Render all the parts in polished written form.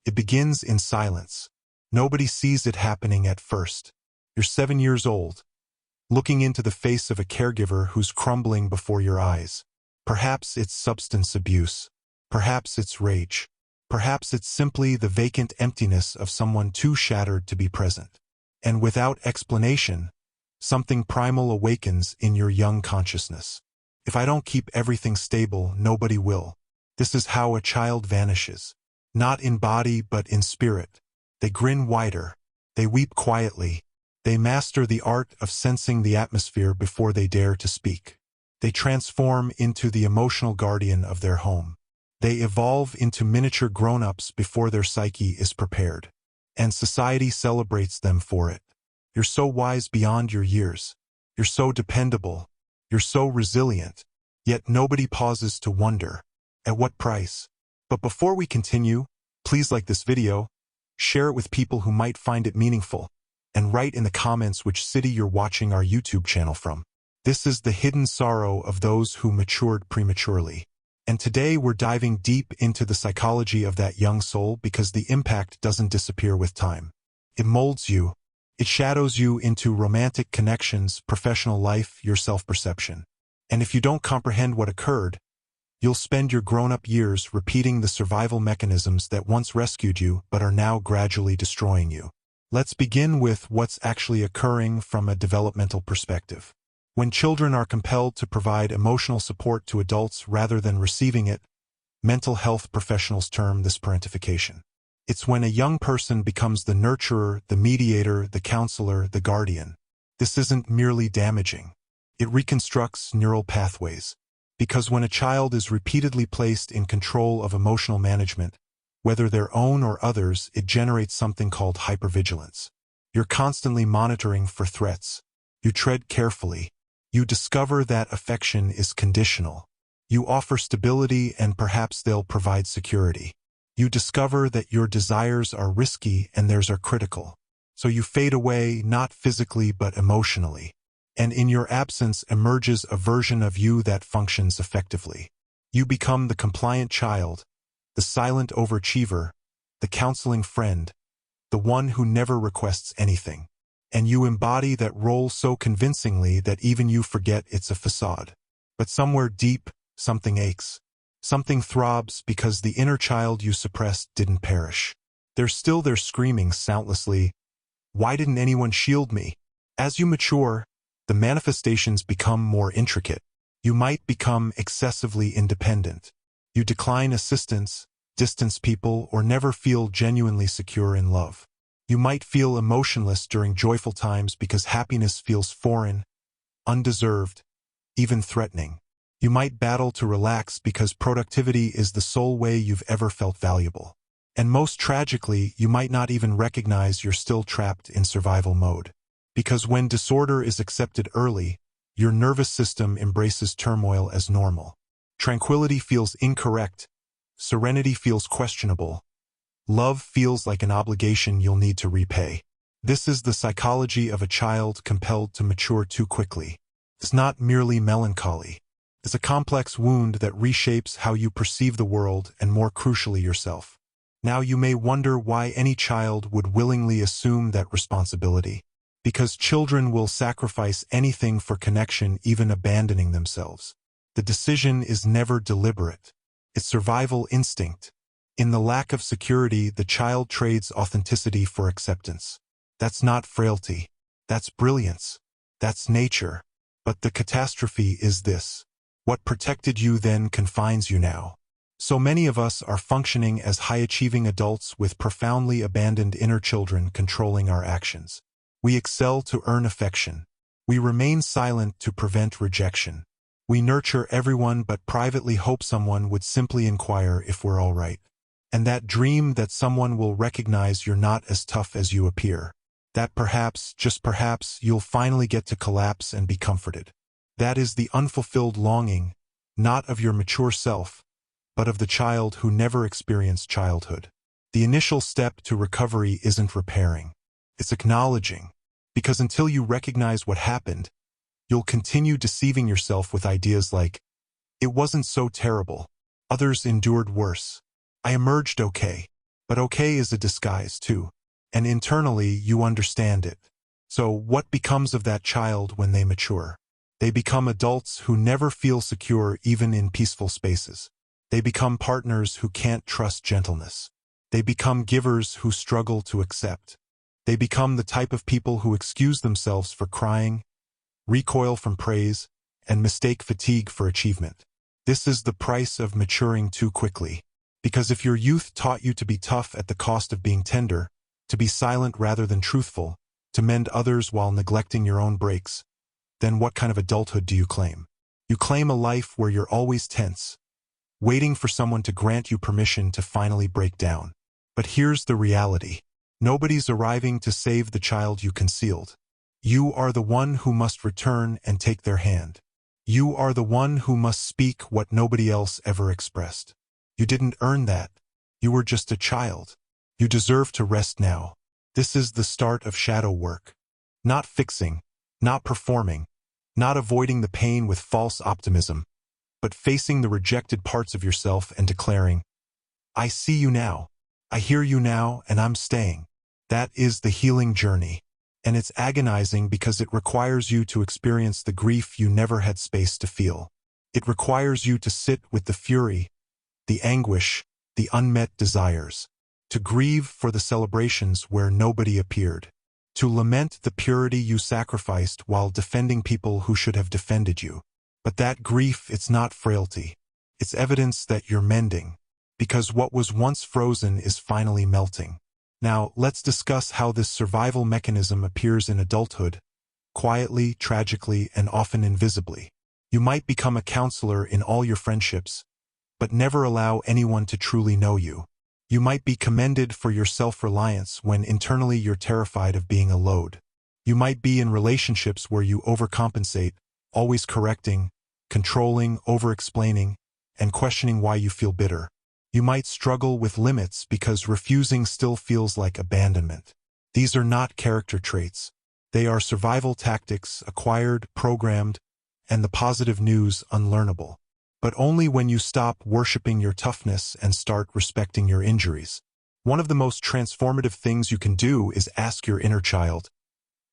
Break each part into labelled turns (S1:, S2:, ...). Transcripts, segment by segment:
S1: It begins in silence. Nobody sees it happening at first. You're 7 years old, looking into the face of a caregiver who's crumbling before your eyes. Perhaps it's substance abuse. Perhaps it's rage. Perhaps it's simply the vacant emptiness of someone too shattered to be present. And without explanation, something primal awakens in your young consciousness. If I don't keep everything stable, nobody will. This is how a child vanishes. Not in body, but in spirit. They grin wider. They weep quietly. They master the art of sensing the atmosphere before they dare to speak. They transform into the emotional guardian of their home. They evolve into miniature grown-ups before their psyche is prepared. And society celebrates them for it. You're so wise beyond your years. You're so dependable. You're so resilient. Yet nobody pauses to wonder, at what price? But before we continue, please like this video, share it with people who might find it meaningful, and write in the comments which city you're watching our YouTube channel from. This is the hidden sorrow of those who matured prematurely. And today we're diving deep into the psychology of that young soul because the impact doesn't disappear with time. It molds you. It shadows you into romantic connections, professional life, your self-perception. And if you don't comprehend what occurred, you'll spend your grown-up years repeating the survival mechanisms that once rescued you but are now gradually destroying you. Let's begin with what's actually occurring from a developmental perspective. When children are compelled to provide emotional support to adults rather than receiving it, mental health professionals term this parentification. It's when a young person becomes the nurturer, the mediator, the counselor, the guardian. This isn't merely damaging. It reconstructs neural pathways. Because when a child is repeatedly placed in control of emotional management, whether their own or others, it generates something called hypervigilance. You're constantly monitoring for threats. You tread carefully. You discover that affection is conditional. You offer stability and perhaps they'll provide security. You discover that your desires are risky and theirs are critical. So you fade away, not physically but emotionally. And in your absence emerges a version of you that functions effectively. You become the compliant child, the silent overachiever, the counseling friend, the one who never requests anything. And you embody that role so convincingly that even you forget it's a facade. But somewhere deep, something aches. Something throbs because the inner child you suppressed didn't perish. They're still there screaming soundlessly, "Why didn't anyone shield me?" As you mature, the manifestations become more intricate. You might become excessively independent. You decline assistance, distance people, or never feel genuinely secure in love. You might feel emotionless during joyful times because happiness feels foreign, undeserved, even threatening. You might battle to relax because productivity is the sole way you've ever felt valuable. And most tragically, you might not even recognize you're still trapped in survival mode. Because when disorder is accepted early, your nervous system embraces turmoil as normal. Tranquility feels incorrect. Serenity feels questionable. Love feels like an obligation you'll need to repay. This is the psychology of a child compelled to mature too quickly. It's not merely melancholy. It's a complex wound that reshapes how you perceive the world and, more crucially, yourself. Now you may wonder why any child would willingly assume that responsibility. Because children will sacrifice anything for connection, even abandoning themselves. The decision is never deliberate. It's survival instinct. In the lack of security, the child trades authenticity for acceptance. That's not frailty. That's brilliance. That's nature. But the catastrophe is this. What protected you then confines you now. So many of us are functioning as high-achieving adults with profoundly abandoned inner children controlling our actions. We excel to earn affection. We remain silent to prevent rejection. We nurture everyone but privately hope someone would simply inquire if we're all right. And that dream that someone will recognize you're not as tough as you appear. That perhaps, just perhaps, you'll finally get to collapse and be comforted. That is the unfulfilled longing, not of your mature self, but of the child who never experienced childhood. The initial step to recovery isn't repairing. It's acknowledging. Because until you recognize what happened, you'll continue deceiving yourself with ideas like, "It wasn't so terrible. Others endured worse. I emerged okay." But okay is a disguise too. And internally, you understand it. So what becomes of that child when they mature? They become adults who never feel secure even in peaceful spaces. They become partners who can't trust gentleness. They become givers who struggle to accept. They become the type of people who excuse themselves for crying, recoil from praise, and mistake fatigue for achievement. This is the price of maturing too quickly. Because if your youth taught you to be tough at the cost of being tender, to be silent rather than truthful, to mend others while neglecting your own breaks, then what kind of adulthood do you claim? You claim a life where you're always tense, waiting for someone to grant you permission to finally break down. But here's the reality. Nobody's arriving to save the child you concealed. You are the one who must return and take their hand. You are the one who must speak what nobody else ever expressed. You didn't earn that. You were just a child. You deserve to rest now. This is the start of shadow work. Not fixing, not performing, not avoiding the pain with false optimism, but facing the rejected parts of yourself and declaring, I see you now, I hear you now, and I'm staying. That is the healing journey. And it's agonizing because it requires you to experience the grief you never had space to feel. It requires you to sit with the fury, the anguish, the unmet desires, to grieve for the celebrations where nobody appeared, to lament the purity you sacrificed while defending people who should have defended you. But that grief, it's not frailty. It's evidence that you're mending, because what was once frozen is finally melting. Now, let's discuss how this survival mechanism appears in adulthood, quietly, tragically, and often invisibly. You might become a counselor in all your friendships, but never allow anyone to truly know you. You might be commended for your self-reliance when internally you're terrified of being a load. You might be in relationships where you overcompensate, always correcting, controlling, over-explaining, and questioning why you feel bitter. You might struggle with limits because refusing still feels like abandonment. These are not character traits. They are survival tactics, acquired, programmed, and the positive news unlearnable. But only when you stop worshiping your toughness and start respecting your injuries. One of the most transformative things you can do is ask your inner child,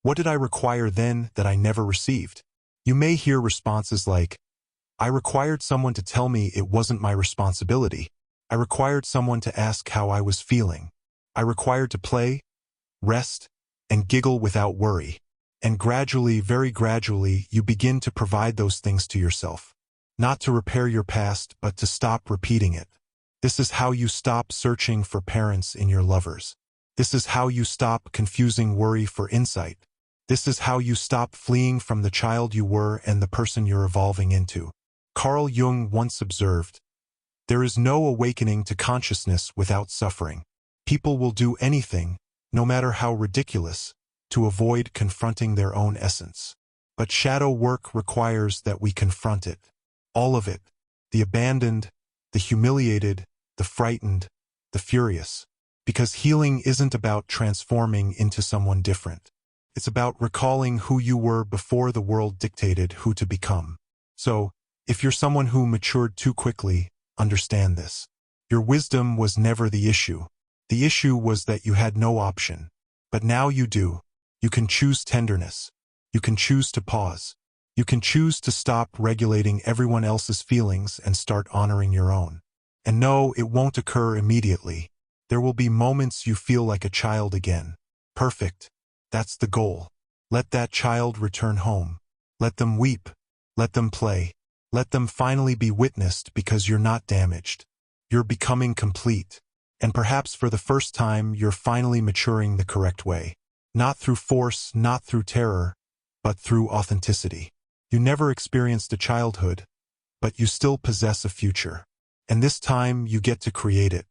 S1: what did I require then that I never received? You may hear responses like, I required someone to tell me it wasn't my responsibility. I required someone to ask how I was feeling. I required to play, rest, and giggle without worry. And gradually, very gradually, you begin to provide those things to yourself. Not to repair your past, but to stop repeating it. This is how you stop searching for parents in your lovers. This is how you stop confusing worry for insight. This is how you stop fleeing from the child you were and the person you're evolving into. Carl Jung once observed, there is no awakening to consciousness without suffering. People will do anything, no matter how ridiculous, to avoid confronting their own essence. But shadow work requires that we confront it. All of it. The abandoned, the humiliated, the frightened, the furious. Because healing isn't about transforming into someone different. It's about recalling who you were before the world dictated who to become. So, if you're someone who matured too quickly, understand this. Your wisdom was never the issue. The issue was that you had no option. But now you do. You can choose tenderness. You can choose to pause. You can choose to stop regulating everyone else's feelings and start honoring your own. And no, it won't occur immediately. There will be moments you feel like a child again. Perfect. That's the goal. Let that child return home. Let them weep. Let them play. Let them finally be witnessed because you're not damaged. You're becoming complete. And perhaps for the first time, you're finally maturing the correct way. Not through force, not through terror, but through authenticity. You never experienced a childhood, but you still possess a future. And this time, you get to create it.